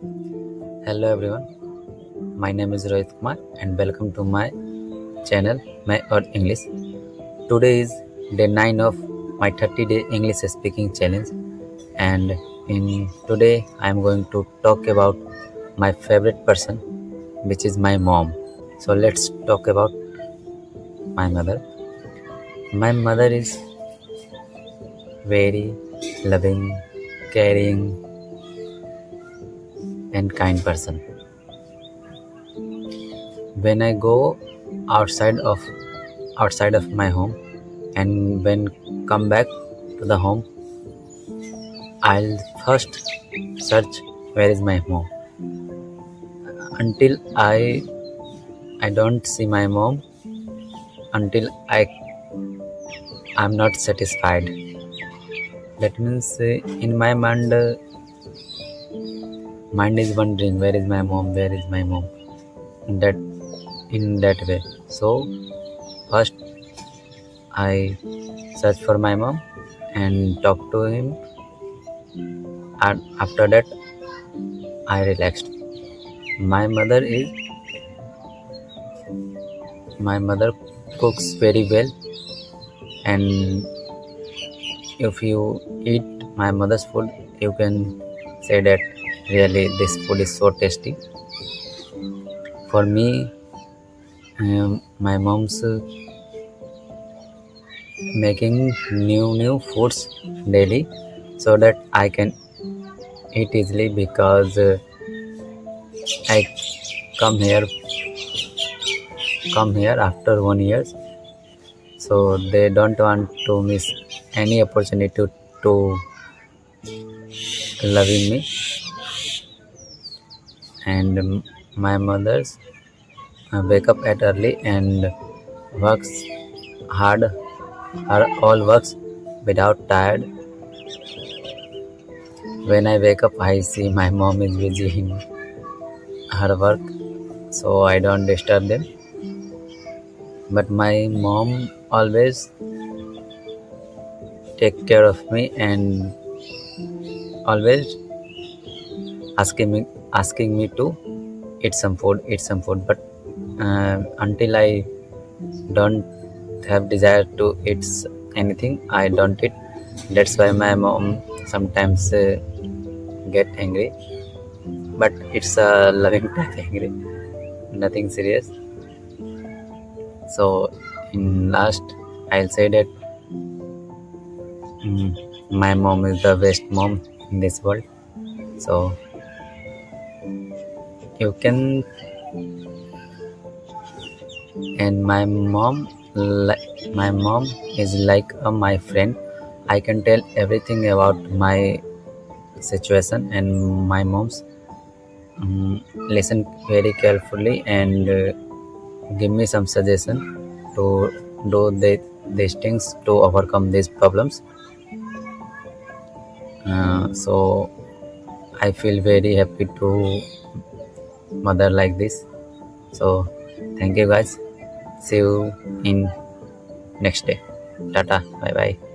Hello everyone, my name is Rohit Kumar and welcome to my channel My Earth English. Today is day 9 of my 30-day English speaking challenge, and in today I am going to talk about my favorite person, which is my mom. So let's talk about my mother. My mother is very loving, caring and kind person. When I go outside of my home and when come back to the home, I'll first search where is my mom. Until I don't see my mom, until I'm not satisfied. That means in my mind is wondering where is my mom, where is my mom. That in that way. So first I search for my mom and talk to him, and after that I relaxed. My mother is my mother cooks very well, and if you eat my mother's food, you can say that really this food is so tasty. For me, my mom's making new foods daily so that I can eat easily, because I come here after 1 year, so they don't want to miss any opportunity to loving me. And my mother's wake up at early and works hard. Her all works without tired. When I wake up, I see my mom is busy in her work, so I don't disturb them. But my mom always take care of me and always asking me to eat some food. But until I don't have desire to eat anything, I don't eat. That's why my mom sometimes get angry, but it's a loving type angry, nothing serious. So in last, I'll say that my mom is the best mom in this world. So you can, and my mom is like my friend. I can tell everything about my situation, and my mom's listen very carefully and give me some suggestion to do these things to overcome these problems. So I feel very happy to mother like this. So thank you guys. See you in next day. Tata, bye bye.